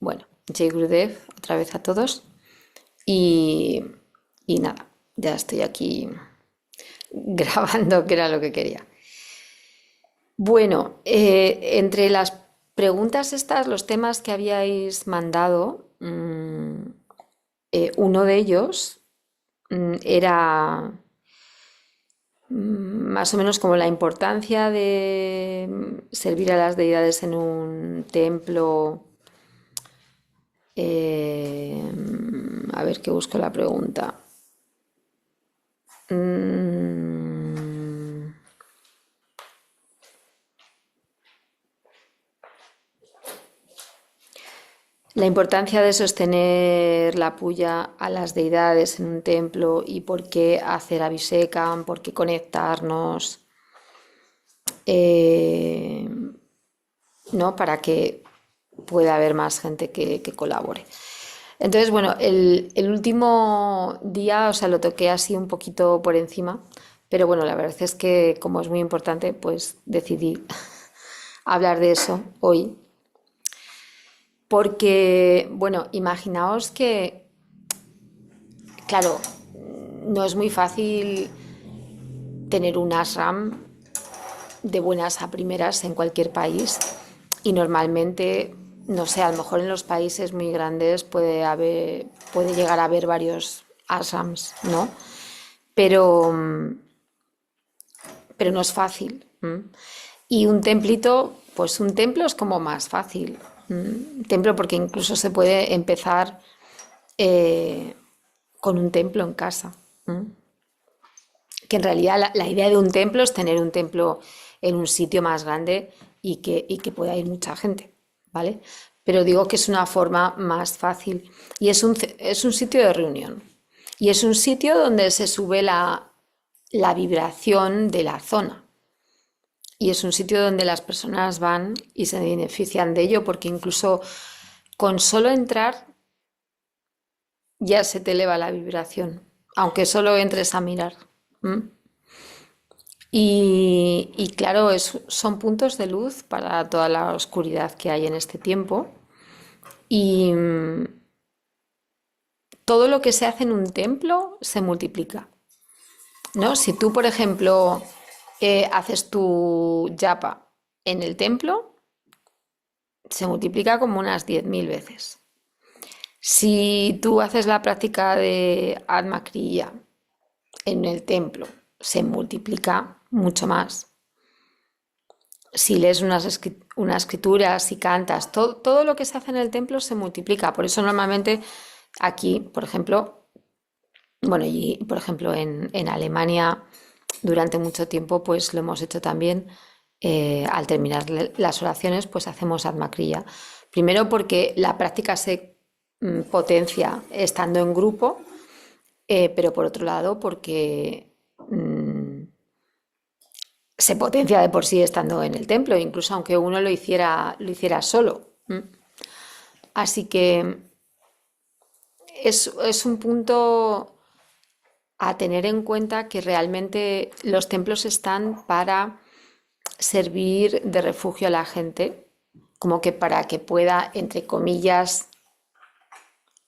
Bueno, Jay Gurudev, otra vez a todos. Y, y nada, ya estoy aquí grabando, que era lo que quería. Bueno, entre las preguntas estas, los temas que habíais mandado, uno de ellos era más o menos como la importancia de servir a las deidades en un templo. A ver que busco la pregunta. Mm, la importancia de sostener la puya a las deidades en un templo y por qué hacer abhisekam, por qué conectarnos, eh, ¿no? Para que pueda haber más gente que colabore. Entonces, bueno, el último día, o sea, lo toqué así un poquito por encima, pero bueno, la verdad es que como es muy importante, pues decidí hablar de eso hoy. Porque, bueno, imaginaos que, claro, no es muy fácil tener un ashram de buenas a primeras en cualquier país y normalmente, no sé, a lo mejor en los países muy grandes puede llegar a haber varios ashrams, ¿no? Pero, pero no es fácil. Y un templito, pues un templo es como más fácil. Templo porque incluso se puede empezar eh, con un templo en casa. Que en realidad la idea de un templo es tener un templo en un sitio más grande y que pueda ir mucha gente, ¿vale? Pero digo que es una forma más fácil y es un sitio de reunión y es un sitio donde se sube la vibración de la zona y es un sitio donde las personas van y se benefician de ello porque incluso con solo entrar ya se te eleva la vibración, aunque solo entres a mirar. ¿M? Y claro, son puntos de luz para toda la oscuridad que hay en este tiempo. Y todo lo que se hace en un templo se multiplica, ¿no? Si tú, por ejemplo, haces tu japa en el templo, se multiplica como unas 10.000 veces. Si tú haces la práctica de Atma Kriya en el templo, se multiplica mucho más. Si lees una escritura, si cantas, todo lo que se hace en el templo se multiplica. Por eso normalmente aquí, por ejemplo, bueno, y por ejemplo en Alemania durante mucho tiempo pues lo hemos hecho también. Al terminar las oraciones pues hacemos Atma Kriya. Primero porque la práctica se potencia estando en grupo, pero por otro lado porque se potencia de por sí estando en el templo, incluso aunque uno lo hiciera solo. Así que es un punto a tener en cuenta que realmente los templos están para servir de refugio a la gente, como que para que pueda, entre comillas,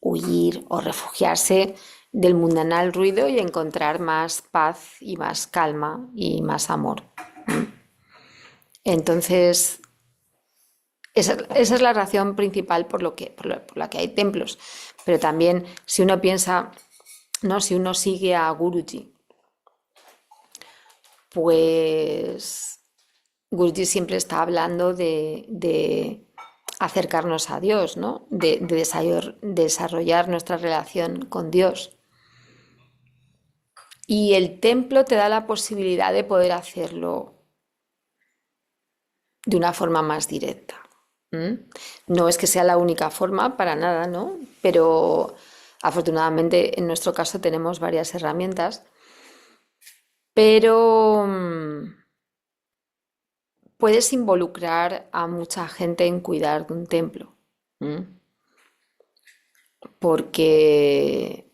huir o refugiarse del mundanal ruido y encontrar más paz y más calma y más amor. Entonces, esa es la razón principal por la que hay templos. Pero también, si uno piensa, ¿no? Si uno sigue a Guruji, pues Guruji siempre está hablando de acercarnos a Dios, ¿no? De desarrollar nuestra relación con Dios. Y el templo te da la posibilidad de poder hacerlo de una forma más directa. No es que sea la única forma, para nada, ¿no? Pero afortunadamente en nuestro caso tenemos varias herramientas. Pero puedes involucrar a mucha gente en cuidar de un templo. ¿M? Porque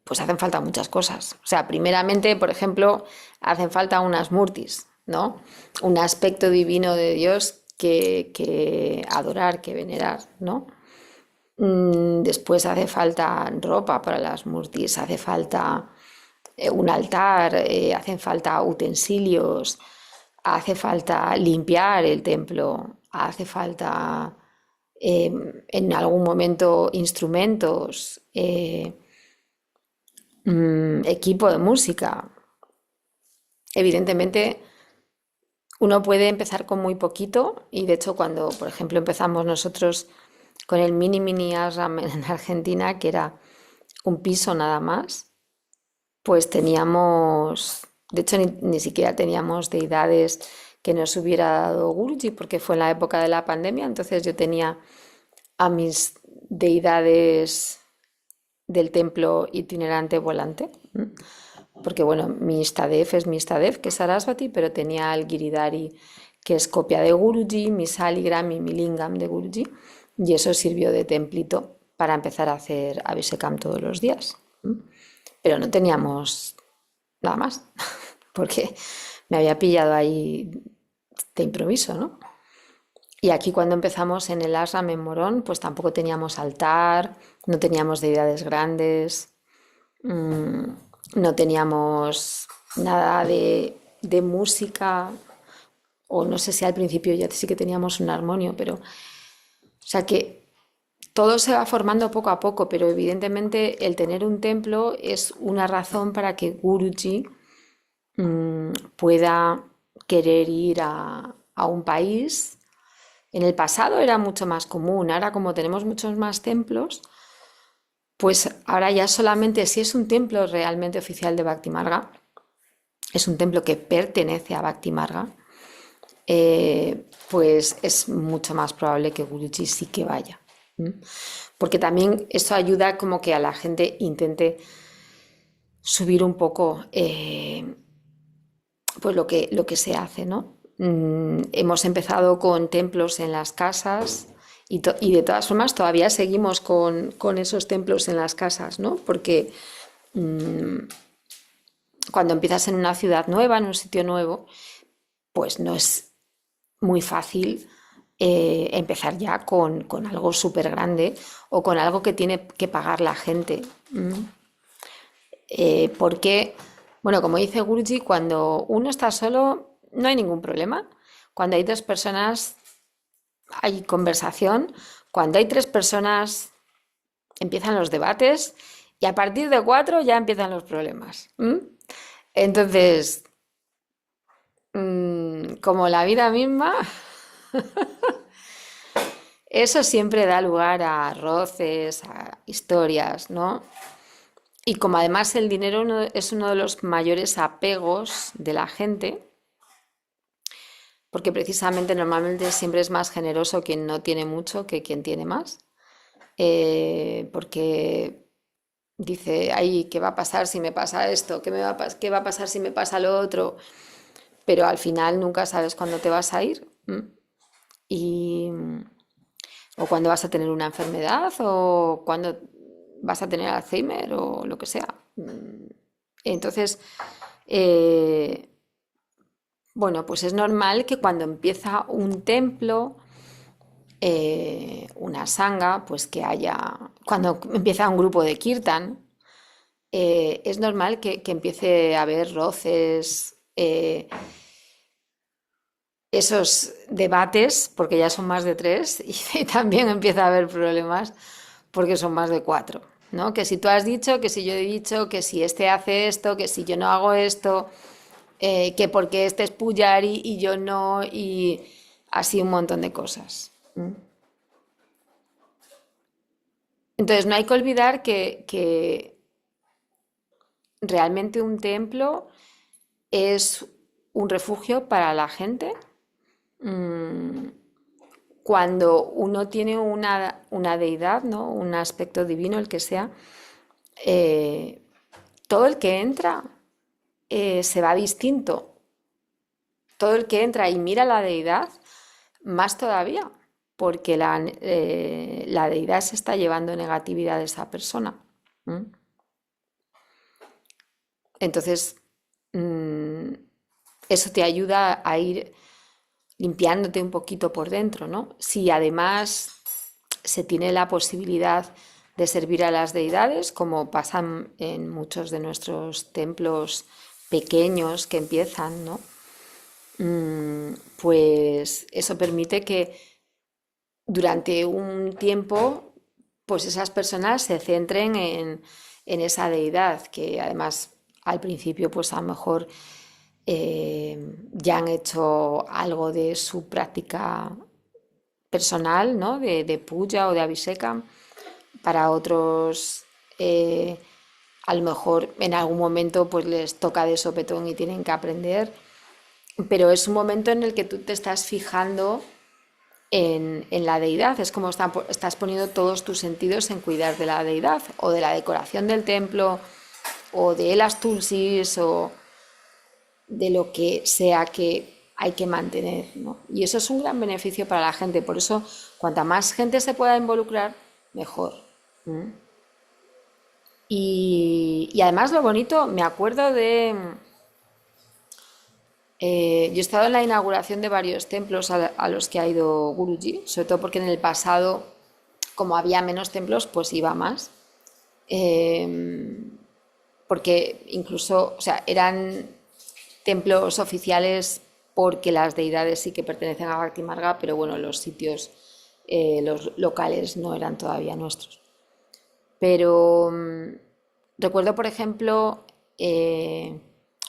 pues hacen falta muchas cosas. O sea, primeramente, por ejemplo, hacen falta unas murtis, ¿no? Un aspecto divino de Dios que adorar, que venerar, ¿no? Después hace falta ropa para las murtis, hace falta un altar, hacen falta utensilios, hace falta limpiar el templo, hace falta en algún momento instrumentos, equipo de música. Evidentemente, uno puede empezar con muy poquito y de hecho cuando, por ejemplo, empezamos nosotros con el mini mini ashram en Argentina, que era un piso nada más, pues teníamos, de hecho ni siquiera teníamos deidades que nos hubiera dado Guruji, porque fue en la época de la pandemia, entonces yo tenía a mis deidades del templo itinerante volante, porque bueno, mi Istadev es mi Istadev, que es Sarasvati, pero tenía al Giridhari, que es copia de Guruji, mi Saligram y mi Lingam de Guruji, y eso sirvió de templito para empezar a hacer Abhisekam todos los días. Pero no teníamos nada más, porque me había pillado ahí de improviso, ¿no? Y aquí cuando empezamos en el ashram en Morón, pues tampoco teníamos altar, no teníamos deidades grandes, mm, no teníamos nada de música, o no sé si al principio ya sí que teníamos un armonio, pero, o sea que todo se va formando poco a poco, pero evidentemente el tener un templo es una razón para que Guruji pueda querer ir a un país. En el pasado era mucho más común, ahora como tenemos muchos más templos, pues ahora ya solamente si es un templo realmente oficial de Bhakti Marga, es un templo que pertenece a Bhakti Marga, pues es mucho más probable que Guruji sí que vaya. Porque también eso ayuda como que a la gente intente subir un poco pues lo que se hace, ¿no? Hemos empezado con templos en las casas y de todas formas todavía seguimos con esos templos en las casas, ¿no? Porque cuando empiezas en una ciudad nueva, en un sitio nuevo, pues no es muy fácil empezar ya con algo súper grande o con algo que tiene que pagar la gente. Porque, bueno, como dice Guruji, cuando uno está solo no hay ningún problema. Cuando hay dos personas hay conversación. Cuando hay tres personas empiezan los debates y a partir de cuatro ya empiezan los problemas. Entonces, como la vida misma, eso siempre da lugar a roces, a historias, ¿no? Y como además el dinero es uno de los mayores apegos de la gente, porque precisamente normalmente siempre es más generoso quien no tiene mucho que quien tiene más, porque dice, ay, ¿qué va a pasar si me pasa esto? ¿Qué va a pasar si me pasa lo otro? Pero al final nunca sabes cuándo te vas a ir. Y, o cuándo vas a tener una enfermedad o cuándo vas a tener Alzheimer o lo que sea. Entonces, eh, bueno, pues es normal que cuando empieza un templo, una sangha, pues que haya, cuando empieza un grupo de kirtan, es normal que empiece a haber roces, esos debates, porque ya son más de tres, y también empieza a haber problemas porque son más de cuatro, ¿no? Que si tú has dicho, que si yo he dicho, que si este hace esto, que si yo no hago esto, que porque este es Pujari y yo no, y así un montón de cosas. Entonces no hay que olvidar que realmente un templo es un refugio para la gente. Cuando uno tiene una deidad, ¿no? Un aspecto divino, el que sea, eh, todo el que entra se va distinto. Todo el que entra y mira a la deidad, más todavía, porque la deidad se está llevando negatividad de esa persona. ¿Mm? Entonces, mm, eso te ayuda a ir limpiándote un poquito por dentro, ¿no? Si además se tiene la posibilidad de servir a las deidades, como pasa en muchos de nuestros templos pequeños que empiezan, ¿no? Pues eso permite que durante un tiempo, pues esas personas se centren en esa deidad, que además al principio, pues a lo mejor ya han hecho algo de su práctica personal, ¿no? De puja o de abhishekam. Para otros, a lo mejor en algún momento pues les toca de sopetón y tienen que aprender, pero es un momento en el que tú te estás fijando en la deidad, es como estás poniendo todos tus sentidos en cuidar de la deidad o de la decoración del templo o de las tulsis o de lo que sea que hay que mantener, ¿no? Y eso es un gran beneficio para la gente, por eso cuanta más gente se pueda involucrar, mejor. Y además lo bonito, me acuerdo yo he estado en la inauguración de varios templos a los que ha ido Guruji, sobre todo porque en el pasado, como había menos templos, pues iba más. Eh, Porque incluso, o sea, eran templos oficiales porque las deidades sí que pertenecen a Bhakti Marga, pero bueno, los sitios, los locales no eran todavía nuestros. Pero recuerdo, por ejemplo,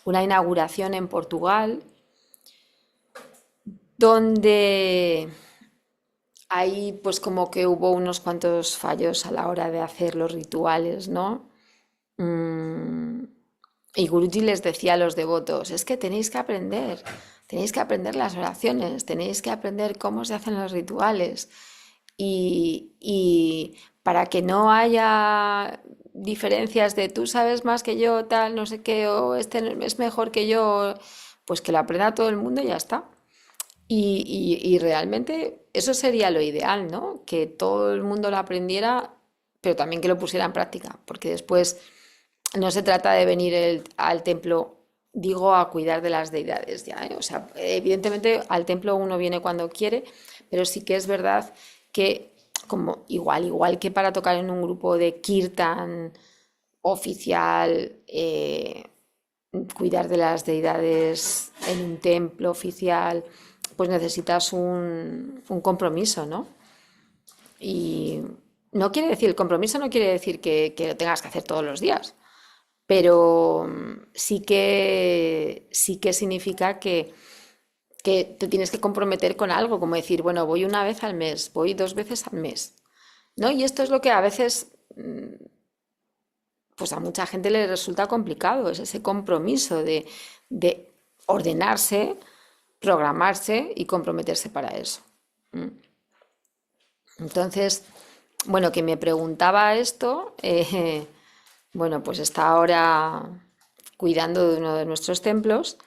una inauguración en Portugal donde ahí pues como que hubo unos cuantos fallos a la hora de hacer los rituales, ¿no? Mm, y Guruji les decía a los devotos, es que tenéis que aprender las oraciones, tenéis que aprender cómo se hacen los rituales. Y para que no haya diferencias de tú sabes más que yo, tal, no sé qué, o este es mejor que yo, pues que lo aprenda todo el mundo y ya está. Y realmente eso sería lo ideal, ¿no? Que todo el mundo lo aprendiera, pero también que lo pusiera en práctica, porque después no se trata de venir al templo, digo, a cuidar de las deidades, ya, ¿eh? O sea, evidentemente al templo uno viene cuando quiere, pero sí que es verdad que como igual que para tocar en un grupo de kirtan oficial, cuidar de las deidades en un templo oficial, pues necesitas un compromiso, ¿no? Y no quiere decir, el compromiso no quiere decir que lo tengas que hacer todos los días, pero sí que significa que te tienes que comprometer con algo, como decir, bueno, voy una vez al mes, voy 2 veces al mes, ¿no? Y esto es lo que a veces, pues a mucha gente le resulta complicado, es ese compromiso de ordenarse, programarse y comprometerse para eso. Entonces, bueno, que me preguntaba esto, bueno, pues está ahora cuidando de uno de nuestros templos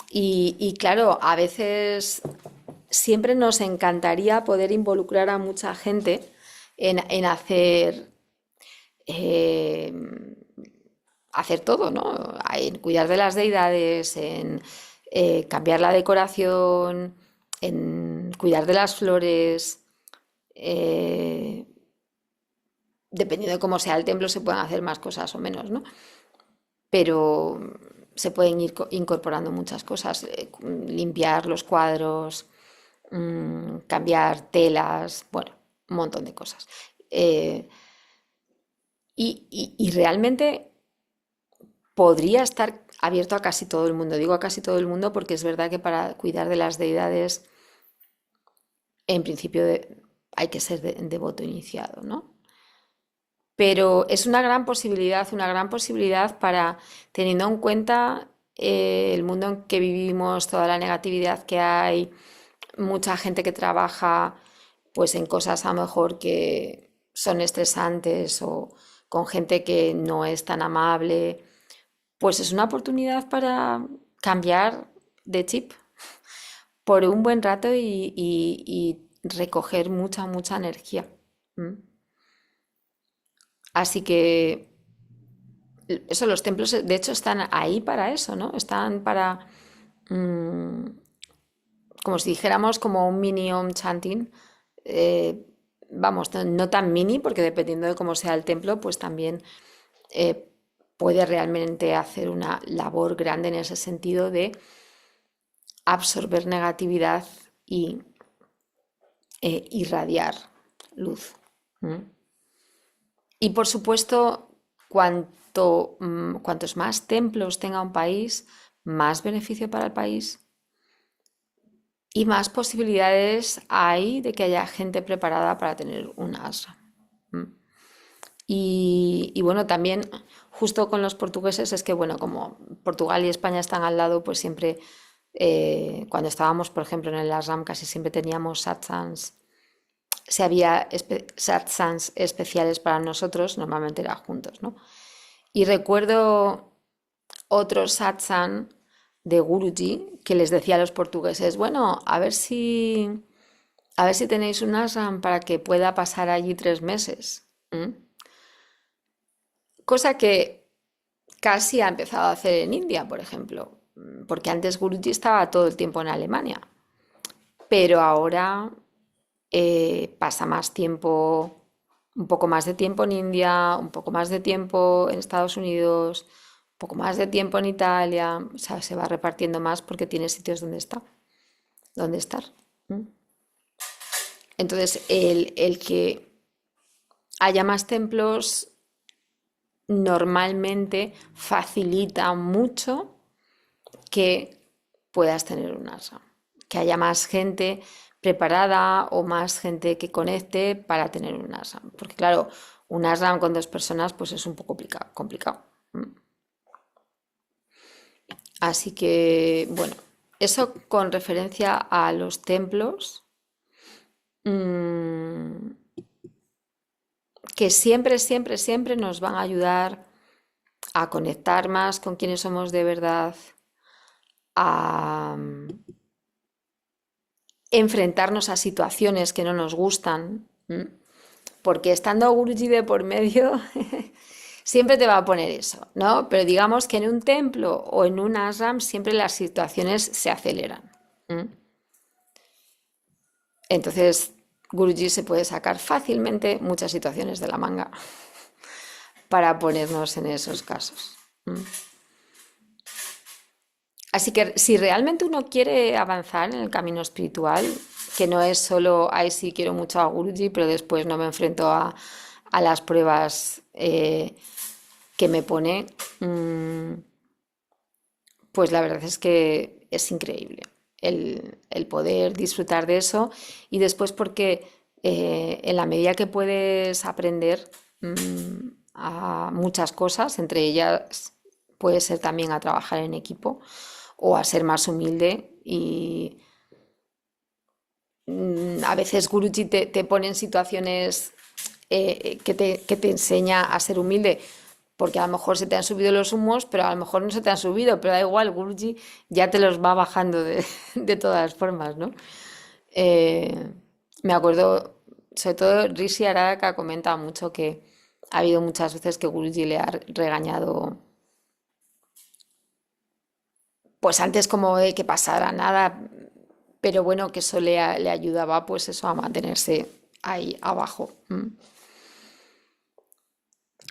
y claro, a veces siempre nos encantaría poder involucrar a mucha gente en eh, hacer todo, ¿no? En cuidar de las deidades, en cambiar la decoración, en cuidar de las flores. eh, Dependiendo de cómo sea el templo, se pueden hacer más cosas o menos, ¿no? Pero se pueden ir incorporando muchas cosas, limpiar los cuadros, cambiar telas, bueno, un montón de cosas. Eh, y realmente podría estar abierto a casi todo el mundo. Digo a casi todo el mundo porque es verdad que para cuidar de las deidades, en principio hay que ser devoto iniciado, ¿no? Pero es una gran posibilidad para, teniendo en cuenta el mundo en que vivimos, toda la negatividad que hay, mucha gente que trabaja pues en cosas a lo mejor que son estresantes o con gente que no es tan amable, pues es una oportunidad para cambiar de chip por un buen rato y recoger mucha energía. ¿M? Así que eso, los templos de hecho están ahí para eso, ¿no? Están para, mm, como si dijéramos, como un mini om chanting, eh, vamos, no tan mini, porque dependiendo de cómo sea el templo, pues también eh, puede realmente hacer una labor grande en ese sentido de absorber negatividad y irradiar luz. ¿Mm? Y por supuesto, cuantos más templos tenga un país, más beneficio para el país y más posibilidades hay de que haya gente preparada para tener un ashram. ¿Mm? Y bueno, también justo con los portugueses es que, bueno, como Portugal y España están al lado, pues siempre, cuando estábamos, por ejemplo, en el ashram, casi siempre teníamos satsangs. Si había satsangs especiales para nosotros, normalmente era juntos, ¿no? Y recuerdo otro satsang de Guruji que les decía a los portugueses, bueno, a ver si tenéis un ashram para que pueda pasar allí 3 meses. Cosa que casi ha empezado a hacer en India, por ejemplo, porque antes Guruji estaba todo el tiempo en Alemania, pero ahora pasa más tiempo, un poco más de tiempo en India, un poco más de tiempo en Estados Unidos, un poco más de tiempo en Italia, o sea, se va repartiendo más porque tiene sitios donde estar. Entonces, el que haya más templos normalmente facilita mucho que puedas tener un ashram, que haya más gente preparada o más gente que conecte para tener un ashram. Porque claro, un ashram con 2 personas pues es un poco complicado. Así que, bueno, eso con referencia a los templos, mmm, que siempre, siempre, siempre nos van a ayudar a conectar más con quienes somos de verdad, a enfrentarnos a situaciones que no nos gustan, porque estando Guruji de por medio, siempre te va a poner eso, ¿no? Pero digamos que en un templo o en un ashram siempre las situaciones se aceleran. Entonces, Guruji se puede sacar fácilmente muchas situaciones de la manga para ponernos en esos casos. Así que si realmente uno quiere avanzar en el camino espiritual, que no es solo, ay, sí, quiero mucho a Guruji, pero después no me enfrento a las pruebas que me pone, pues la verdad es que es increíble el poder disfrutar de eso y después porque en la medida que puedes aprender a muchas cosas, entre ellas puede ser también a trabajar en equipo o a ser más humilde y a veces Guruji te pone en situaciones que te enseña a ser humilde, porque a lo mejor se te han subido los humos, pero a lo mejor no se te han subido, pero da igual, Guruji ya te los va bajando de todas formas, ¿no? Eh, Me acuerdo, sobre todo Rishi Araraka comenta mucho que ha habido muchas veces que Guruji le ha regañado, pues antes como de que pasara nada, pero bueno, que eso le ayudaba pues eso a mantenerse ahí abajo.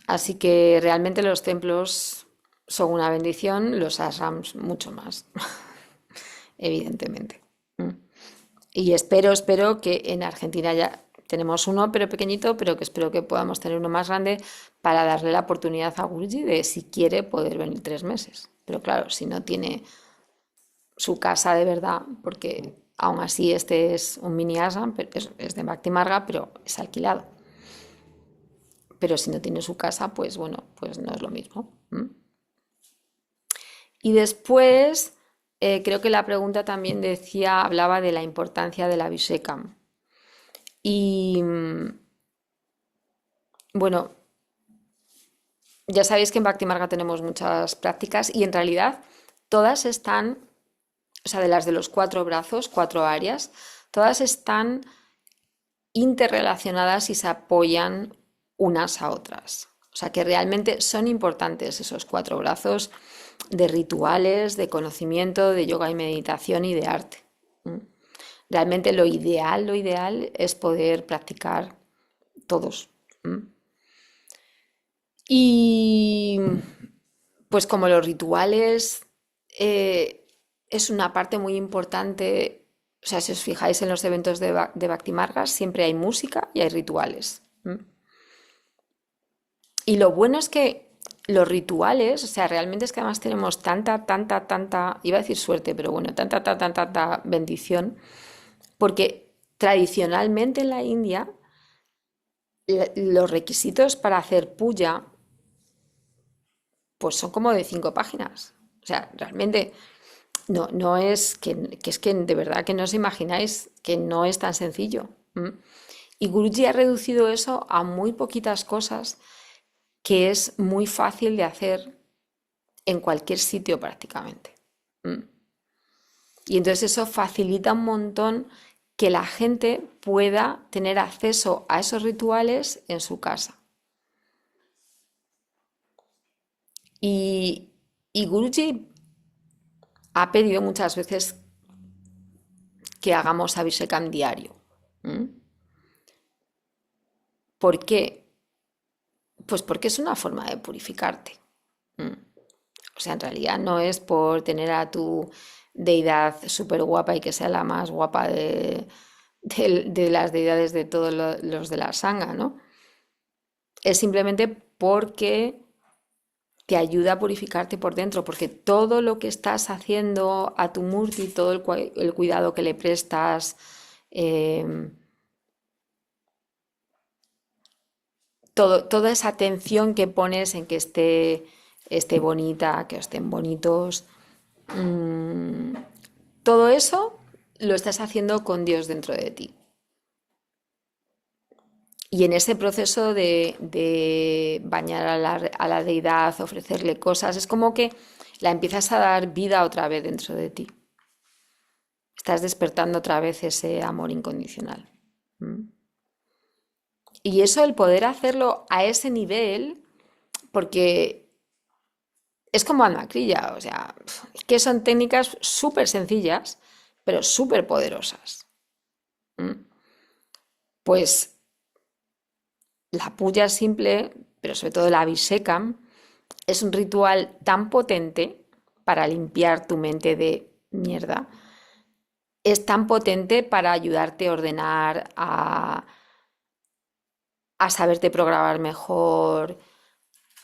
Así que realmente los templos son una bendición, los ashrams mucho más, evidentemente. Y espero que en Argentina ya tenemos uno, pero pequeñito, pero que espero que podamos tener uno más grande para darle la oportunidad a Guruji de, si quiere, poder venir 3 meses. Pero claro, si no tiene su casa de verdad, porque aún así este es un mini ashram, es de Bhakti Marga, pero es alquilado. Pero si no tiene su casa, pues bueno, pues no es lo mismo. Y después, creo que la pregunta también hablaba de la importancia de la Abhishekam. Y bueno, ya sabéis que en Bhakti Marga tenemos muchas prácticas y en realidad todas están, o sea, de las de los 4 brazos, 4 áreas, todas están interrelacionadas y se apoyan unas a otras. O sea que realmente son importantes esos 4 brazos de rituales, de conocimiento, de yoga y meditación y de arte. Realmente lo ideal es poder practicar todos. Y pues como los rituales es una parte muy importante, o sea, si os fijáis en los eventos de Bhakti Margas, siempre hay música y hay rituales. Y lo bueno es que los rituales, o sea, realmente es que además tenemos tanta, iba a decir suerte, pero bueno, tanta bendición, porque tradicionalmente en la India los requisitos para hacer puya pues son como de 5 páginas. O sea, realmente no es que es que de verdad que no os imagináis que no es tan sencillo. Y Guruji ha reducido eso a muy poquitas cosas que es muy fácil de hacer en cualquier sitio prácticamente. Y entonces eso facilita un montón que la gente pueda tener acceso a esos rituales en su casa. Y, y Guruji ha pedido muchas veces que hagamos Abhishekam diario. ¿Por qué? Pues porque es una forma de purificarte. O sea, en realidad no es por tener a tu deidad súper guapa y que sea la más guapa de las deidades de todos los de la sangha, ¿no? Es simplemente porque te ayuda a purificarte por dentro, porque todo lo que estás haciendo a tu murti, todo el cuidado que le prestas, eh, toda esa atención que pones en que esté bonita, que estén bonitos, mm, todo eso lo estás haciendo con Dios dentro de ti. Y en ese proceso de bañar a la deidad, ofrecerle cosas, es como que la empiezas a dar vida otra vez dentro de ti. Estás despertando otra vez ese amor incondicional. Y eso, el poder hacerlo a ese nivel, porque es como almacrilla, o sea, que son técnicas súper sencillas, pero súper poderosas. Pues la puya simple, pero sobre todo la Abhishekam, es un ritual tan potente para limpiar tu mente de mierda. Es tan potente para ayudarte a ordenar, a saberte programar mejor,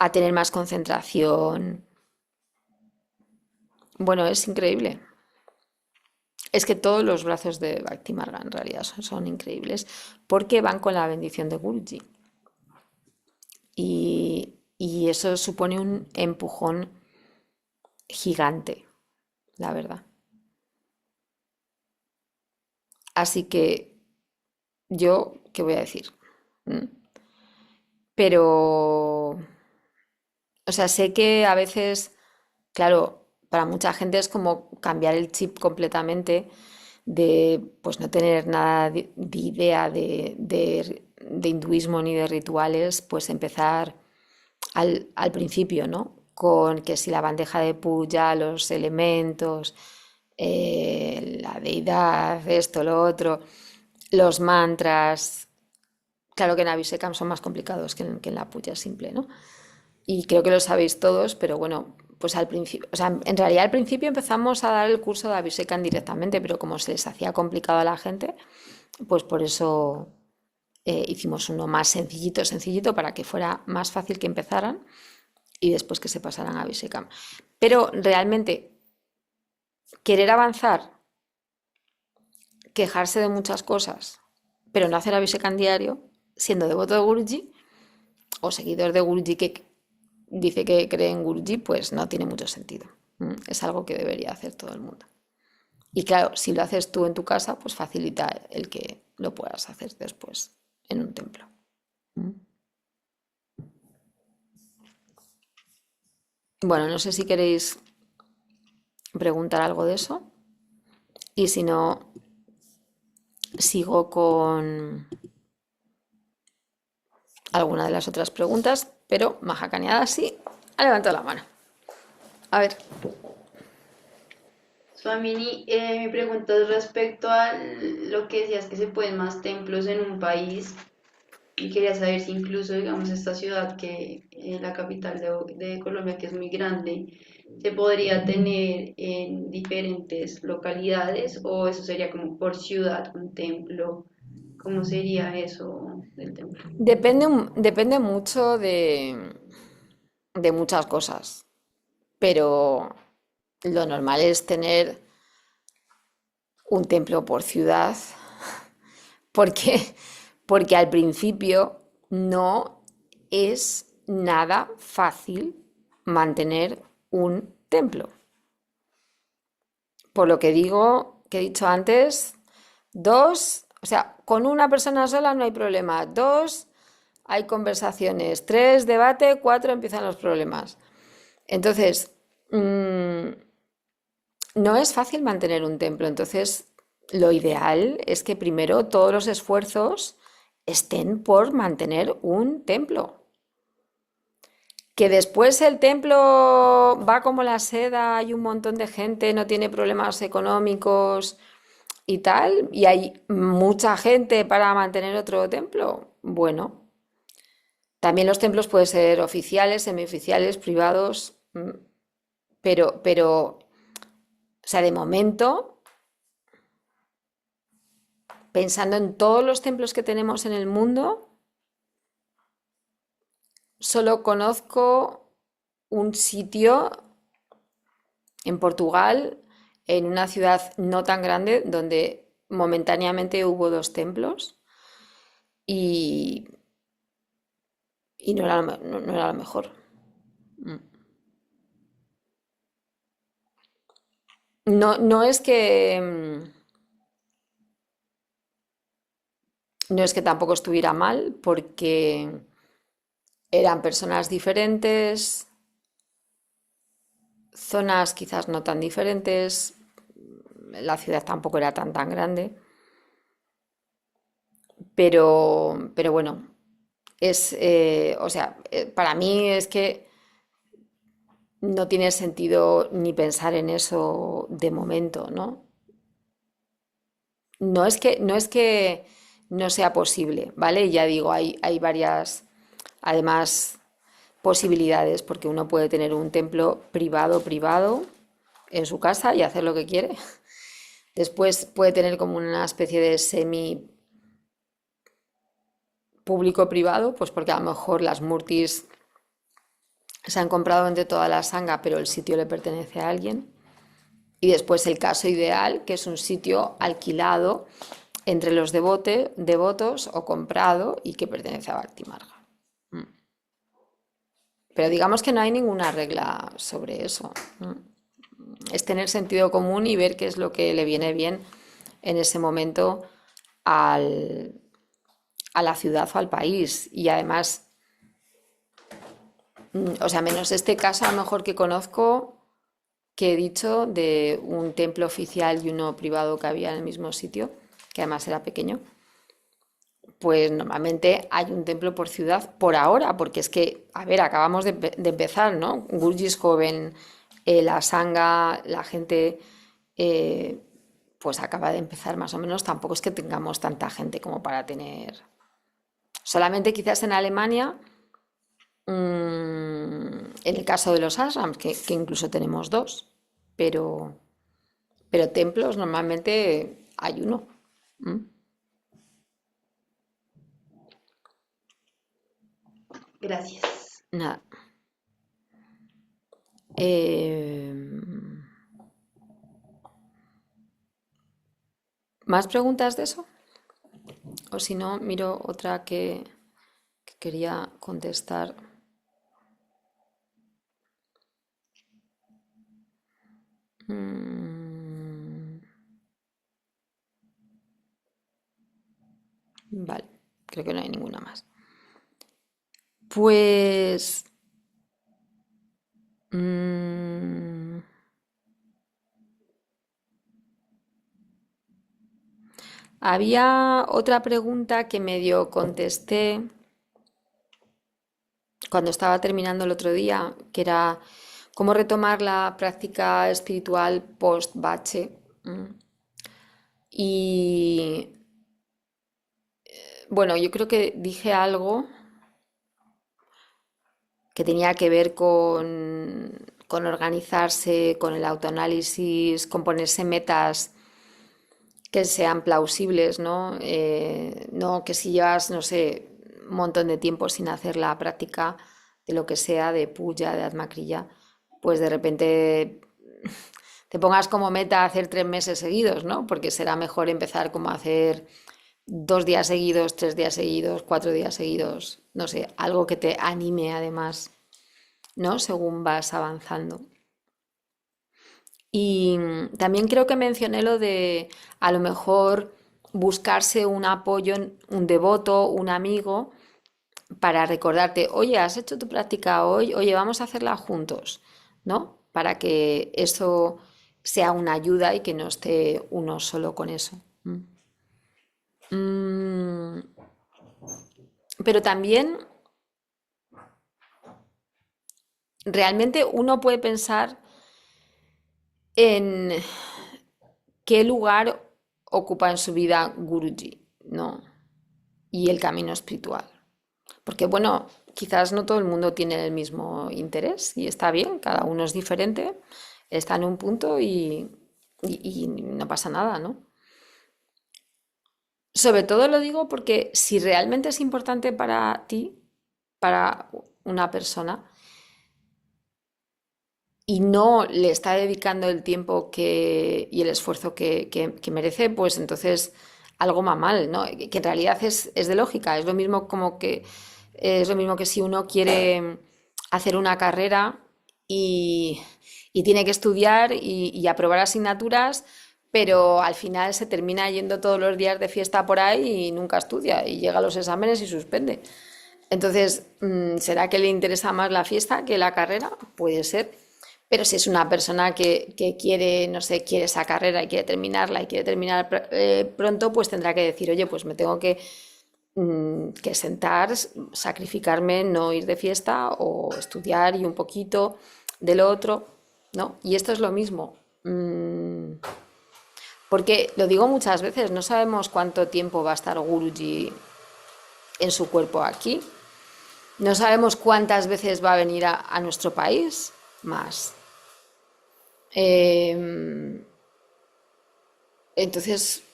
a tener más concentración. Bueno, es increíble. Es que todos los brazos de Bhakti Marga en realidad son increíbles porque van con la bendición de Guruji. Y eso supone un empujón gigante, la verdad. Así que yo, ¿qué voy a decir? ¿Mm? Pero, o sea, sé que a veces, claro, para mucha gente es como cambiar el chip completamente de, pues no tener nada de idea de hinduismo ni de rituales, pues empezar al principio, ¿no? Con que si la bandeja de puya, los elementos, la deidad, esto, lo otro, los mantras. Claro que en Abhishekam son más complicados que en la puya simple, ¿no? Y creo que lo sabéis todos, pero bueno, pues al principio, o sea, en realidad al principio empezamos a dar el curso de Abhishekam directamente, pero como se les hacía complicado a la gente, pues por eso hicimos uno más sencillito, para que fuera más fácil que empezaran y después que se pasaran a Abhishekam. Pero realmente, querer avanzar, quejarse de muchas cosas, pero no hacer Abhishekam diario, siendo devoto de Guruji o seguidor de Guruji que dice que cree en Guruji, pues no tiene mucho sentido. Es algo que debería hacer todo el mundo. Y claro, si lo haces tú en tu casa, pues facilita el que lo puedas hacer después en un templo. Bueno, no sé si queréis preguntar algo de eso. Y si no, sigo con alguna de las otras preguntas, pero Maja Cañada sí ha levantado la mano. A ver. Swamini, mi pregunta es respecto a lo que decías que se pueden más templos en un país. Y quería saber si incluso, digamos, esta ciudad que la capital de Colombia, que es muy grande, se podría tener en diferentes localidades o eso sería como por ciudad, un templo. ¿Cómo sería eso del templo? Depende mucho de muchas cosas, pero lo normal es tener un templo por ciudad, porque, porque al principio no es nada fácil mantener un templo. Por lo que digo, que he dicho antes, dos, o sea, con una persona sola no hay problema. Dos, hay conversaciones. Tres, debate. Cuatro, empiezan los problemas. Entonces, no es fácil mantener un templo. Entonces, lo ideal es que primero todos los esfuerzos estén por mantener un templo. Que después el templo va como la seda, hay un montón de gente, no tiene problemas económicos y tal, y hay mucha gente para mantener otro templo. Bueno, también los templos pueden ser oficiales, semioficiales, privados, o sea, de momento, pensando en todos los templos que tenemos en el mundo, solo conozco un sitio en Portugal, en una ciudad no tan grande, donde momentáneamente hubo dos templos y, y no era, no era lo mejor. Mm. No, no es que tampoco estuviera mal, porque eran personas diferentes, zonas quizás no tan diferentes, la ciudad tampoco era tan grande, pero bueno, o sea, para mí es que no tiene sentido ni pensar en eso de momento, ¿no? No es que no sea posible, ¿vale? Ya digo, hay varias, además, posibilidades, porque uno puede tener un templo privado en su casa y hacer lo que quiere. Después puede tener como una especie de semi público-privado, pues porque a lo mejor las Murtis se han comprado entre toda la sanga, pero el sitio le pertenece a alguien. Y después el caso ideal, que es un sitio alquilado entre los devotos o comprado y que pertenece a Bhakti Marga. Pero digamos que no hay ninguna regla sobre eso. Es tener sentido común y ver qué es lo que le viene bien en ese momento al, a la ciudad o al país. Y además, o sea, menos este caso a lo mejor que conozco, que he dicho, de un templo oficial y uno privado que había en el mismo sitio, que además era pequeño, pues normalmente hay un templo por ciudad por ahora, porque es que, a ver, acabamos de empezar, ¿no? Gurji es joven, la Sangha, la gente, eh, pues acaba de empezar más o menos, tampoco es que tengamos tanta gente como para tener. Solamente quizás en Alemania, en el caso de los ashrams, que incluso tenemos dos, pero, pero templos normalmente hay uno. ¿Mm? Gracias. Nada. Eh, ¿Más preguntas de eso? O si no, miro otra que quería contestar. Mm, vale, creo que no hay ninguna más. Pues mm, había otra pregunta que medio contesté cuando estaba terminando el otro día, que era cómo retomar la práctica espiritual post-bache. Y Bueno, yo creo que dije algo que tenía que ver con organizarse, con el autoanálisis, con ponerse metas que sean plausibles, ¿no? No que si llevas, no sé, un montón de tiempo sin hacer la práctica de lo que sea, de puya, de atmacrilla, pues de repente te pongas como meta hacer 3 meses seguidos, ¿no? Porque será mejor empezar como a hacer 2 días seguidos, 3 días seguidos, 4 días seguidos, no sé, algo que te anime además, ¿no? Según vas avanzando. Y también creo que mencioné lo de a lo mejor buscarse un apoyo, un devoto, un amigo, para recordarte, oye, ¿has hecho tu práctica hoy? Oye, vamos a hacerla juntos, ¿no? Para que eso sea una ayuda y que no esté uno solo con eso. Mm, pero también realmente uno puede pensar en qué lugar ocupa en su vida Guruji, ¿no? Y el camino espiritual. Porque bueno, quizás no todo el mundo tiene el mismo interés y está bien, cada uno es diferente, está en un punto y no pasa nada, ¿no? Sobre todo lo digo porque si realmente es importante para ti, para una persona, y no le está dedicando el tiempo y el esfuerzo que merece, pues entonces algo va mal, ¿no? Que en realidad es de lógica, es lo mismo que si uno quiere hacer una carrera y, y tiene que estudiar y aprobar asignaturas, pero al final se termina yendo todos los días de fiesta por ahí y nunca estudia y llega a los exámenes y suspende. Entonces, ¿será que le interesa más la fiesta que la carrera? Puede ser. Pero si es una persona que quiere, no sé, quiere esa carrera y quiere terminarla y quiere terminar pronto, pues tendrá que decir, oye, pues me tengo que sentar, sacrificarme, no ir de fiesta o estudiar y un poquito de lo otro, ¿no? Y esto es lo mismo. Porque lo digo muchas veces, no sabemos cuánto tiempo va a estar Guruji en su cuerpo aquí. No sabemos cuántas veces va a venir a nuestro país más. Eh, entonces,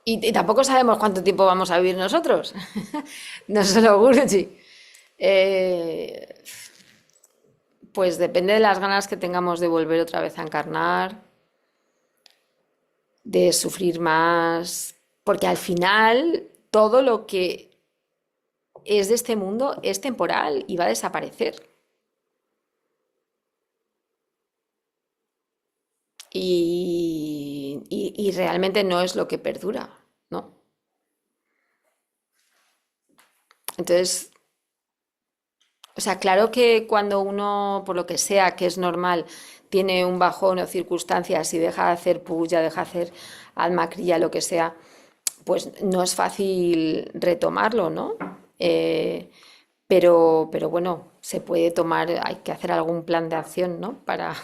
y tampoco sabemos cuánto tiempo vamos a vivir nosotros, no solo Guruji. Eh, pues depende de las ganas que tengamos de volver otra vez a encarnar, de sufrir más, porque al final todo lo que es de este mundo es temporal y va a desaparecer. Y realmente no es lo que perdura, ¿no? Entonces, o sea, claro que cuando uno, por lo que sea, que es normal, tiene un bajón o circunstancias y deja de hacer puya, deja de hacer almacrilla, lo que sea, pues no es fácil retomarlo, ¿no? Eh, pero bueno, se puede tomar, hay que hacer algún plan de acción, ¿no? Para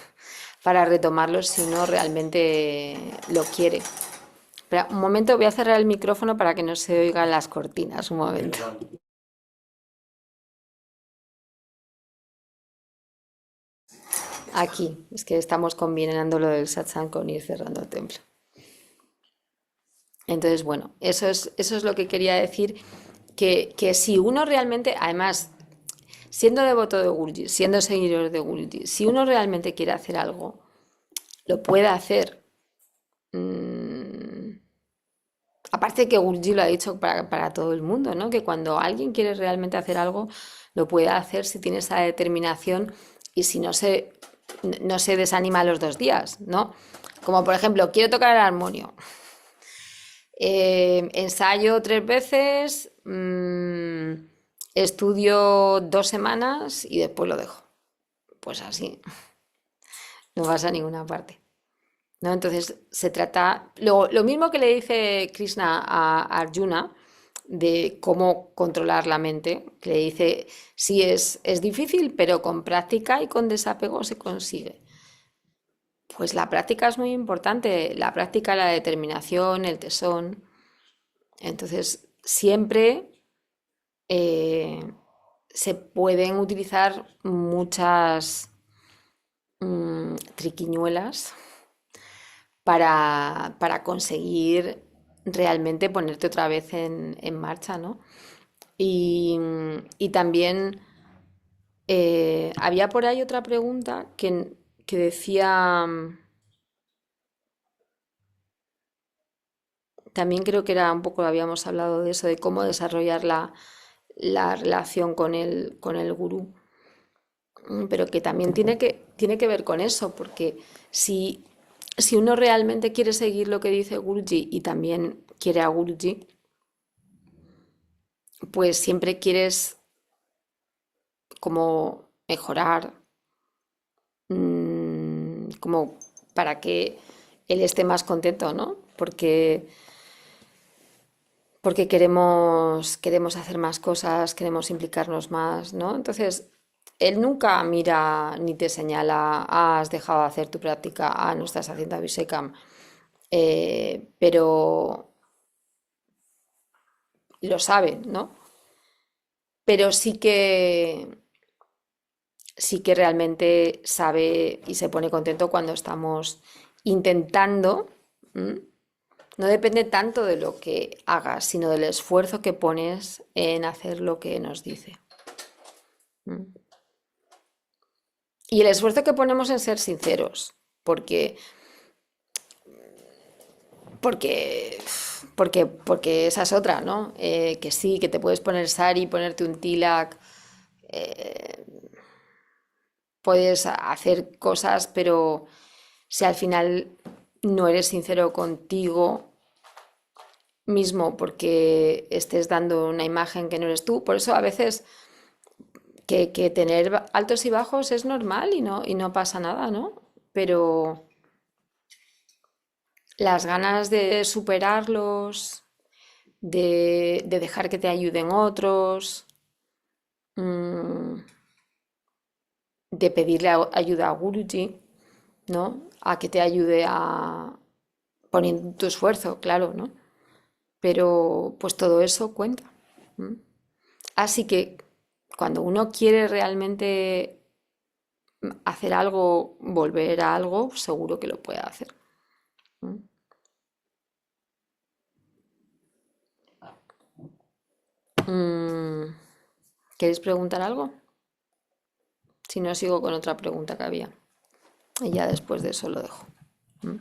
retomarlo si uno realmente lo quiere. Espera, un momento, voy a cerrar el micrófono para que no se oigan las cortinas, un momento. Aquí, es que estamos combinando lo del satsang con ir cerrando el templo. Entonces, bueno, eso es lo que quería decir, que si uno realmente, además, siendo devoto de Guruji, siendo seguidor de Guruji, si uno realmente quiere hacer algo, lo puede hacer. Mm, aparte que Guruji lo ha dicho para todo el mundo, ¿no? Que cuando alguien quiere realmente hacer algo, lo puede hacer si tiene esa determinación y si no se desanima a los 2 días, ¿no? Como por ejemplo, quiero tocar el armonio. Ensayo 3 veces, estudio 2 semanas y después lo dejo. Pues así, no vas a ninguna parte. ¿No? Entonces se trata, lo mismo que le dice Krishna a Arjuna de cómo controlar la mente, que le dice, sí es difícil, pero con práctica y con desapego se consigue. Pues la práctica es muy importante, la práctica, la determinación, el tesón. Entonces, siempre eh, se pueden utilizar muchas triquiñuelas para conseguir realmente ponerte otra vez en marcha, ¿no? Y, y también había por ahí otra pregunta que decía, también creo que era un poco, habíamos hablado de eso, de cómo desarrollar la relación con el gurú. Pero que también tiene que ver con eso, porque si, si uno realmente quiere seguir lo que dice Guruji y también quiere a Guruji, pues siempre quieres como mejorar, como para que él esté más contento, ¿no? Porque queremos hacer más cosas, queremos implicarnos más, ¿no? Entonces, él nunca mira ni te señala, ah, has dejado de hacer tu práctica, ah, no estás haciendo Abhishekam, pero lo sabe, ¿no? Pero sí que realmente sabe y se pone contento cuando estamos intentando. ¿M? No depende tanto de lo que hagas, sino del esfuerzo que pones en hacer lo que nos dice. ¿M? Y el esfuerzo que ponemos en ser sinceros, porque, porque, porque esa es otra, ¿no? Que sí, que te puedes poner sari, ponerte un tilak, eh, puedes hacer cosas, pero si al final no eres sincero contigo mismo porque estés dando una imagen que no eres tú, por eso a veces que tener altos y bajos es normal y no pasa nada, ¿no? Pero las ganas de superarlos, de dejar que te ayuden otros, mm, de pedirle ayuda a Guruji, ¿no? A que te ayude a poniendo tu esfuerzo, claro, ¿no? Pero pues todo eso cuenta. ¿M? Así que cuando uno quiere realmente hacer algo, volver a algo, seguro que lo puede hacer. ¿M? Mm, ¿Queréis preguntar algo? Si no, sigo con otra pregunta que había. Y ya después de eso lo dejo. ¿M?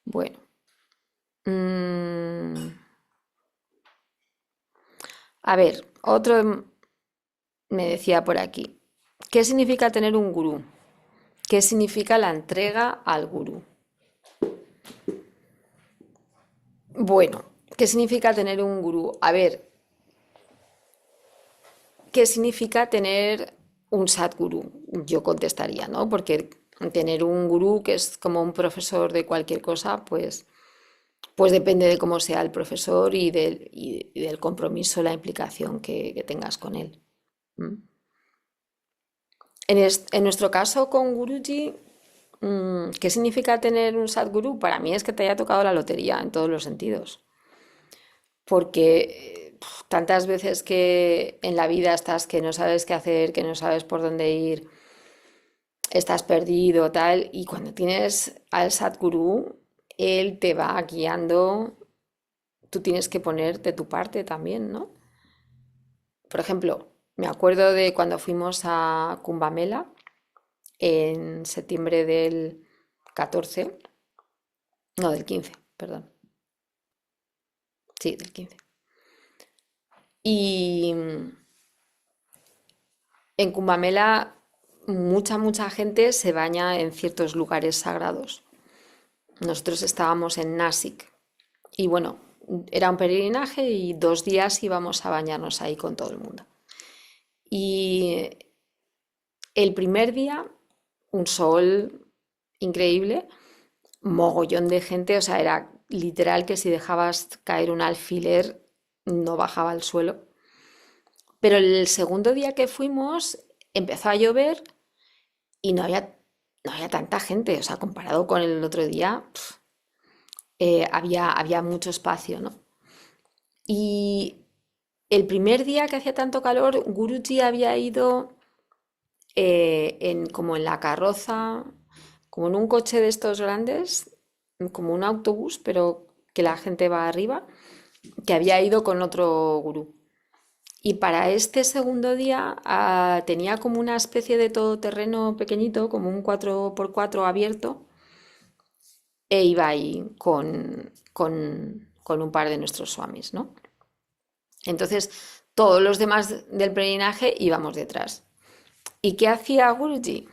Bueno. Mm, a ver, otro me decía por aquí. ¿Qué significa tener un gurú? ¿Qué significa la entrega al gurú? Bueno, ¿qué significa tener un gurú? A ver, ¿qué significa tener un Sadguru? Yo contestaría, ¿no? Porque tener un gurú que es como un profesor de cualquier cosa, pues depende de cómo sea el profesor y del compromiso, la implicación que tengas con él. ¿M? En nuestro caso con Guruji, ¿qué significa tener un Sadguru? Para mí es que te haya tocado la lotería en todos los sentidos. Porque tantas veces que en la vida estás que no sabes qué hacer, que no sabes por dónde ir, estás perdido, tal, y cuando tienes al Sadguru, él te va guiando, tú tienes que poner de tu parte también, ¿no? Por ejemplo, me acuerdo de cuando fuimos a Kumbamela en septiembre del 14, no, del 15, perdón, sí, del 15. Y en Kumbamela mucha gente se baña en ciertos lugares sagrados. Nosotros estábamos en Nasik y bueno, era un peregrinaje y 2 días íbamos a bañarnos ahí con todo el mundo. Y el primer día, un sol increíble, mogollón de gente, o sea, era literal que si dejabas caer un alfiler no bajaba al suelo. Pero el segundo día que fuimos empezó a llover y no había tanta gente, o sea, comparado con el otro día, había mucho espacio, ¿no? Y el primer día que hacía tanto calor, Guruji había ido como en la carroza, como en un coche de estos grandes, como un autobús, pero que la gente va arriba, que había ido con otro gurú. Y para este segundo día tenía como una especie de todoterreno pequeñito, como un 4x4 abierto, e iba ahí con un par de nuestros swamis, ¿no? Entonces, todos los demás del peregrinaje íbamos detrás. ¿Y qué hacía Guruji?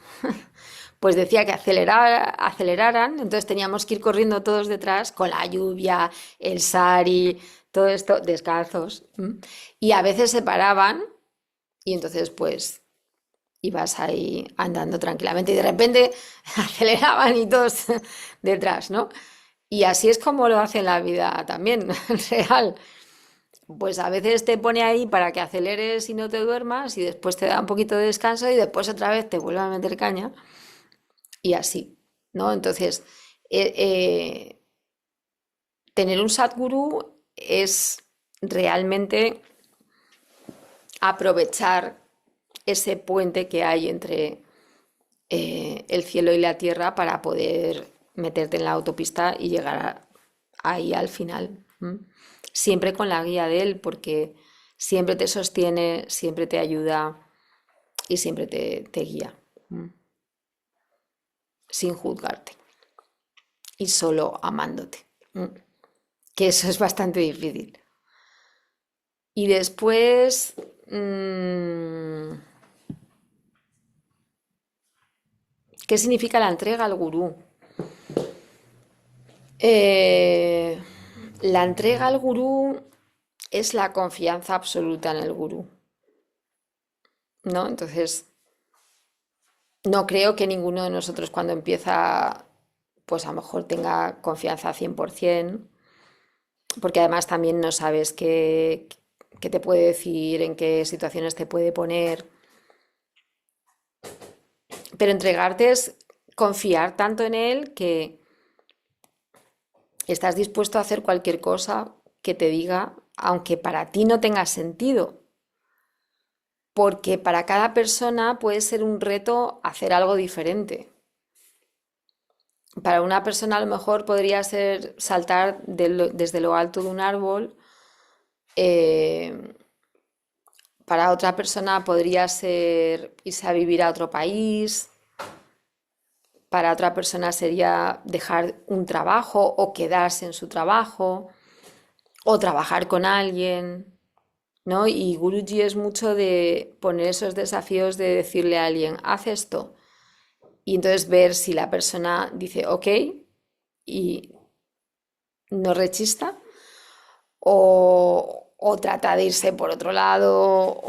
Pues decía que aceleraran, entonces teníamos que ir corriendo todos detrás con la lluvia, el sari, todo esto, descalzos. Y a veces se paraban y entonces pues ibas ahí andando tranquilamente y de repente aceleraban y todos detrás, ¿no? Y así es como lo hace en la vida también, real. Pues a veces te pone ahí para que aceleres y no te duermas y después te da un poquito de descanso y después otra vez te vuelve a meter caña y así, ¿no? Entonces, eh, eh, tener un Sadhguru es realmente aprovechar ese puente que hay entre el cielo y la tierra para poder meterte en la autopista y llegar ahí al final. Siempre con la guía de él, porque siempre te sostiene, siempre te ayuda y siempre te guía, sin juzgarte y solo amándote, que eso es bastante difícil. Y después, ¿qué significa la entrega al gurú? Eh, la entrega al gurú es la confianza absoluta en el gurú, ¿no? Entonces, no creo que ninguno de nosotros cuando empieza, pues a lo mejor tenga confianza 100%, porque además también no sabes qué te puede decir, en qué situaciones te puede poner. Pero entregarte es confiar tanto en él que estás dispuesto a hacer cualquier cosa que te diga, aunque para ti no tenga sentido, porque para cada persona puede ser un reto hacer algo diferente. Para una persona a lo mejor podría ser saltar desde lo alto de un árbol, eh, para otra persona podría ser irse a vivir a otro país, para otra persona sería dejar un trabajo o quedarse en su trabajo o trabajar con alguien, ¿no? Y Guruji es mucho de poner esos desafíos de decirle a alguien, haz esto, y entonces ver si la persona dice ok y no rechista o trata de irse por otro lado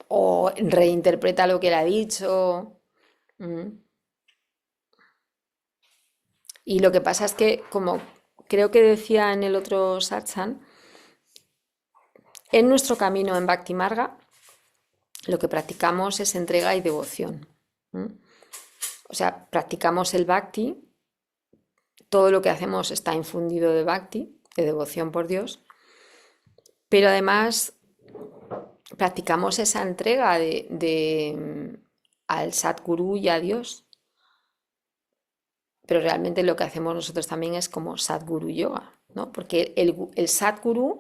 o reinterpreta lo que le ha dicho. ¿Mm? Y lo que pasa es que, como creo que decía en el otro satsang, en nuestro camino en Bhakti Marga, lo que practicamos es entrega y devoción. O sea, practicamos el Bhakti, todo lo que hacemos está infundido de Bhakti, de devoción por Dios, pero además practicamos esa entrega al Sadguru y a Dios. Pero realmente lo que hacemos nosotros también es como Sadguru Yoga, ¿no? Porque el Sadguru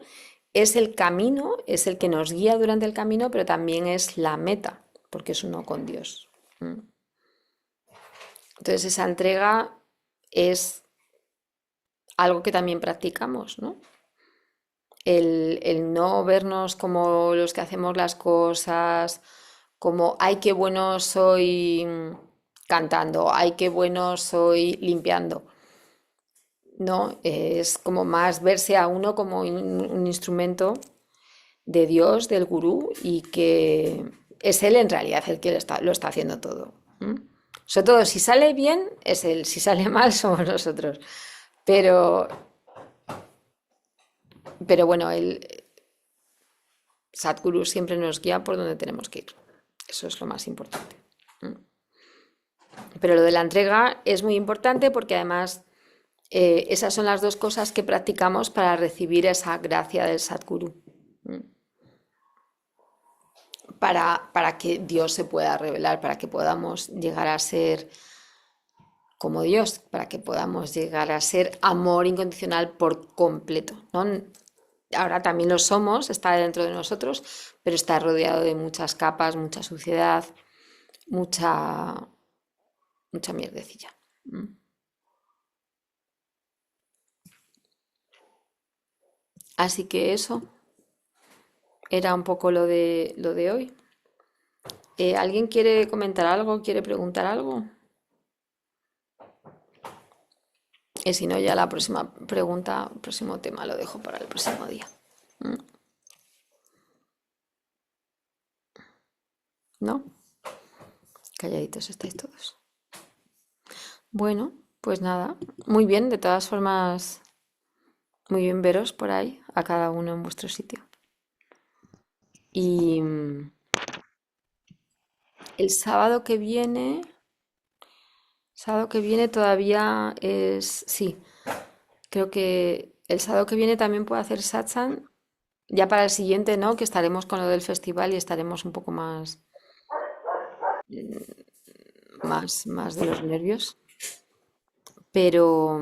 es el camino, es el que nos guía durante el camino, pero también es la meta, porque es uno con Dios. Entonces esa entrega es algo que también practicamos, ¿no? El no vernos como los que hacemos las cosas, como, ay, qué bueno soy cantando, ay, qué bueno soy limpiando. No, es como más verse a uno como un instrumento de Dios, del gurú, y que es él en realidad el que lo está haciendo todo. Sobre todo, si sale bien, es él, si sale mal, somos nosotros. Pero, pero bueno, el Sadhguru siempre nos guía por donde tenemos que ir. Eso es lo más importante. Pero lo de la entrega es muy importante porque además Esas son las dos cosas que practicamos para recibir esa gracia del Sadguru, para que Dios se pueda revelar, para que podamos llegar a ser como Dios, para que podamos llegar a ser amor incondicional por completo, ¿no? Ahora también lo somos, está dentro de nosotros, pero está rodeado de muchas capas, mucha suciedad, mucha, mucha mierdecilla. Así que eso era un poco lo de hoy. ¿Alguien quiere comentar algo? ¿Quiere preguntar algo? Y si no, ya la próxima pregunta, el próximo tema lo dejo para el próximo día. ¿No? Calladitos estáis todos. Bueno, pues nada. Muy bien, de todas formas, muy bien veros por ahí, a cada uno en vuestro sitio. Y el sábado que viene todavía es, sí, creo que el sábado que viene también puedo hacer satsang. Ya para el siguiente, ¿no? Que estaremos con lo del festival y estaremos un poco más de los nervios. Pero,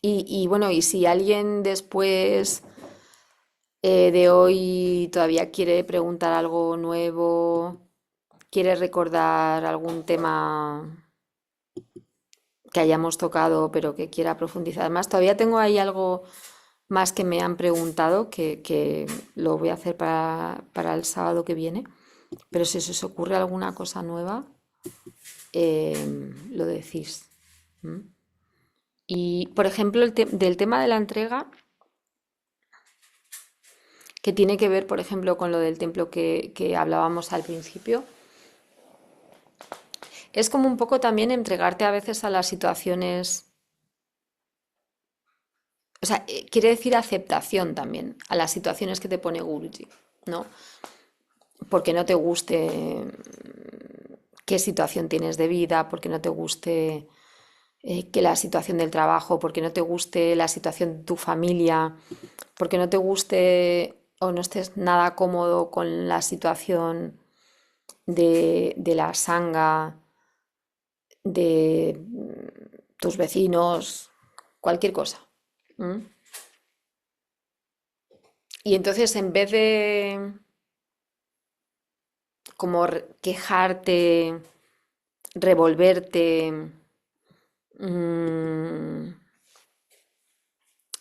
y bueno, y si alguien después de hoy todavía quiere preguntar algo nuevo, quiere recordar algún tema que hayamos tocado, pero que quiera profundizar más, todavía tengo ahí algo más que me han preguntado, que lo voy a hacer para el sábado que viene. Pero si se os ocurre alguna cosa nueva, lo decís. Y, por ejemplo, del tema de la entrega, que tiene que ver, por ejemplo, con lo del templo que hablábamos al principio, es como un poco también entregarte a veces a las situaciones, o sea, quiere decir aceptación también a las situaciones que te pone Guruji, ¿no? Porque no te guste qué situación tienes de vida, porque no te guste que la situación del trabajo, porque no te guste la situación de tu familia, porque no te guste o no estés nada cómodo con la situación de la sanga, de tus vecinos, cualquier cosa. ¿M? Y entonces en vez de como quejarte, revolverte, mm,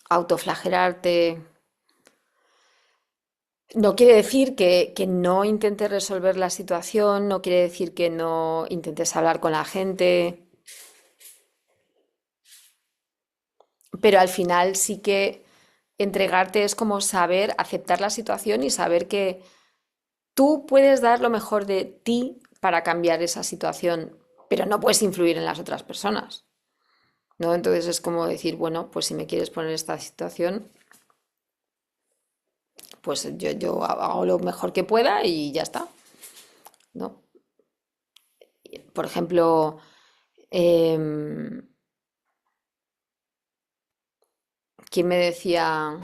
autoflagelarte, no quiere decir que no intentes resolver la situación, no quiere decir que no intentes hablar con la gente, pero al final sí que entregarte es como saber aceptar la situación y saber que tú puedes dar lo mejor de ti para cambiar esa situación, pero no puedes influir en las otras personas, ¿no? Entonces es como decir, bueno, pues si me quieres poner esta situación, pues yo hago lo mejor que pueda y ya está, ¿no? Por ejemplo, em, ¿quién me decía?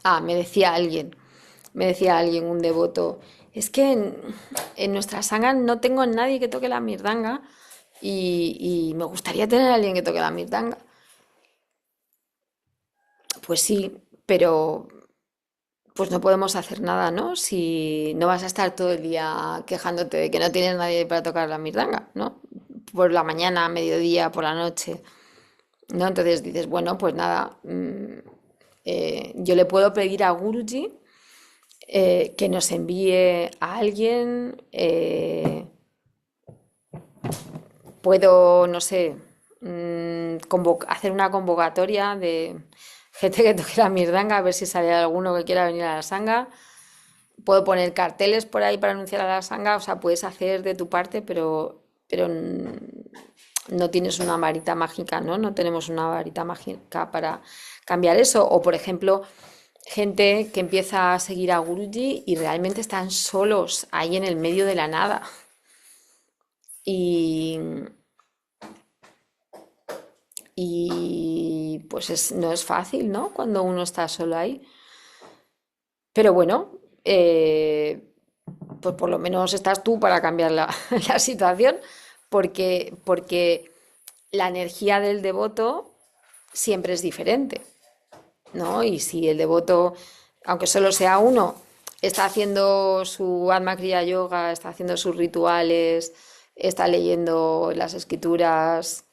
Ah, me decía alguien, un devoto, es que en nuestra sangha no tengo nadie que toque la mirdanga y me gustaría tener a alguien que toque la mirdanga. Pues sí, pero pues no podemos hacer nada, ¿no? Si no vas a estar todo el día quejándote de que no tienes nadie para tocar la mirdanga, ¿no? Por la mañana, mediodía, por la noche, ¿no? Entonces dices, bueno, pues nada, yo le puedo pedir a Guruji que nos envíe a alguien, puedo, no sé, hacer una convocatoria de gente que toque la mirdanga, a ver si sale alguno que quiera venir a la sanga. Puedo poner carteles por ahí para anunciar a la sanga, o sea, puedes hacer de tu parte, pero no tienes una varita mágica, ¿no? No tenemos una varita mágica para cambiar eso. O, por ejemplo, gente que empieza a seguir a Guruji y realmente están solos ahí en el medio de la nada. Y, Y pues no es fácil, ¿no? Cuando uno está solo ahí. Pero bueno, pues por lo menos estás tú para cambiar la, la situación, porque la energía del devoto siempre es diferente, ¿no? Y si el devoto, aunque solo sea uno, está haciendo su Atma Kriya Yoga, está haciendo sus rituales, está leyendo las escrituras,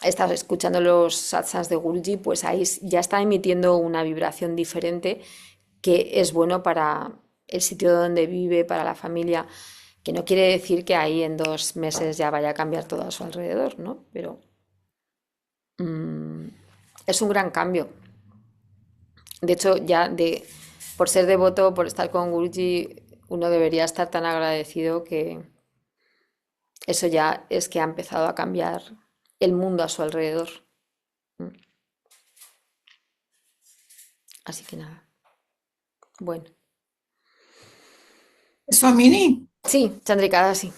está escuchando los satsangs de Guruji, pues ahí ya está emitiendo una vibración diferente que es bueno para el sitio donde vive, para la familia, que no quiere decir que ahí en 2 meses ya vaya a cambiar todo a su alrededor, ¿no? Pero mm, es un gran cambio. De hecho, por ser devoto, por estar con Guruji, uno debería estar tan agradecido que eso ya es que ha empezado a cambiar el mundo a su alrededor. Mm. Así que nada. Bueno. Swamini. Sí, Chandrika, sí.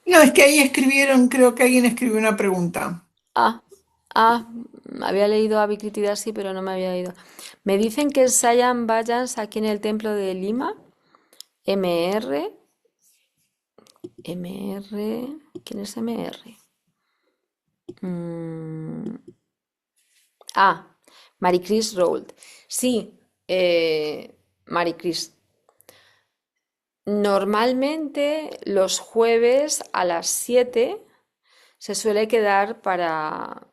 No, es que ahí escribieron, creo que alguien escribió una pregunta. Ah, ah, había leído a Vikritidasi, pero no me había ido. Me dicen que ensayan Vayans aquí en el templo de Lima. MR. MR. ¿Quién es MR? Mm, Ah, Maricris Rold. Sí, Maricris. Normalmente los jueves a las 7 se suele quedar para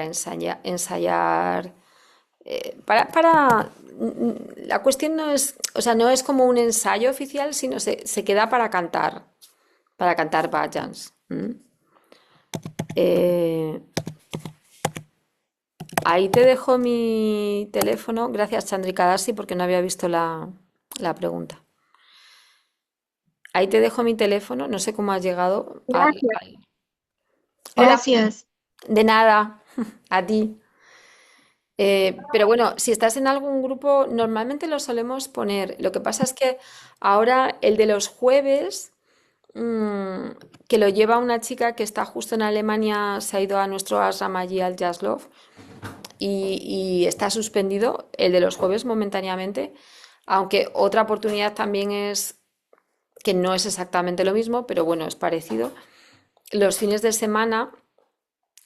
ensayar. La cuestión no es, o sea, no es como un ensayo oficial, sino se queda para cantar bhajans. Eh, Ahí te dejo mi teléfono. Gracias, Chandrika Dasi, porque no había visto la pregunta. Ahí te dejo mi teléfono. No sé cómo has llegado Gracias, Hola, gracias. de nada, a ti. Pero bueno, si estás en algún grupo, normalmente lo solemos poner. Lo que pasa es que ahora el de los jueves, mm, que lo lleva una chica que está justo en Alemania, se ha ido a nuestro ashram allí al Jazzlove y está suspendido el de los jueves momentáneamente, aunque otra oportunidad también es que no es exactamente lo mismo, pero bueno, es parecido. Los fines de semana,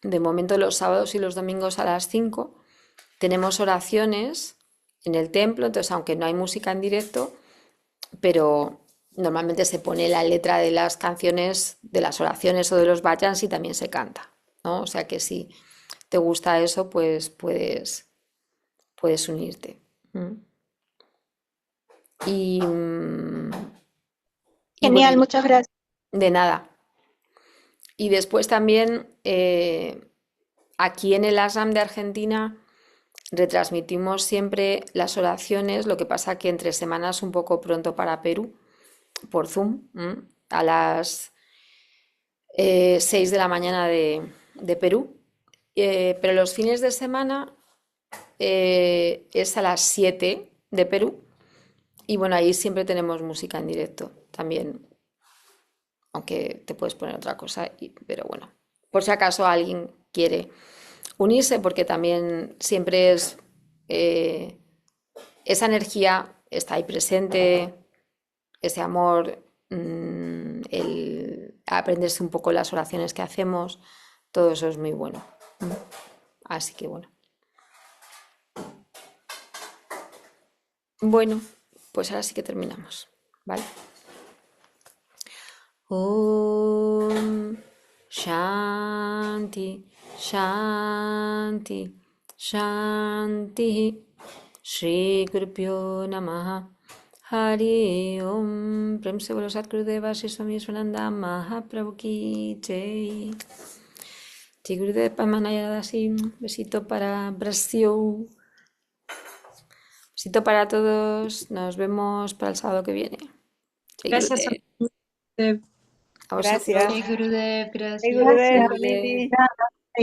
de momento los sábados y los domingos a las 5 tenemos oraciones en el templo, entonces aunque no hay música en directo, pero normalmente se pone la letra de las canciones, de las oraciones o de los bhajans y también se canta, ¿no? O sea que si te gusta eso, pues puedes unirte. ¿Mm? Y, mm, y bueno, Genial, muchas gracias. de nada. Y después también aquí en el ASAM de Argentina retransmitimos siempre las oraciones, lo que pasa que entre semanas un poco pronto para Perú, por Zoom, a las 6 de la mañana de Perú. Pero los fines de semana es a las 7 de Perú. Y bueno, ahí siempre tenemos música en directo también, aunque te puedes poner otra cosa, pero bueno, por si acaso alguien quiere unirse, porque también siempre eh, esa energía está ahí presente, ese amor, el aprenderse un poco las oraciones que hacemos, todo eso es muy bueno. Así que bueno. Bueno, pues ahora sí que terminamos, ¿vale? Om Shanti Shanti Shanti Shri Gurupyo Namaha Hari Om Prem se bolo Satgurudeva Shri Swami Swananda Mahaprabhu ki Jai. Shri Gurudev Pamanaya Dasi. Besito para Brasil. Besito para todos. Nos vemos para el sábado que viene. Jai Gracias. Gurudev. A vosotros. Gracias. Hey, Gurudev, Hey, gracias. Gurudev, Gracias. Gurudev. Swamini.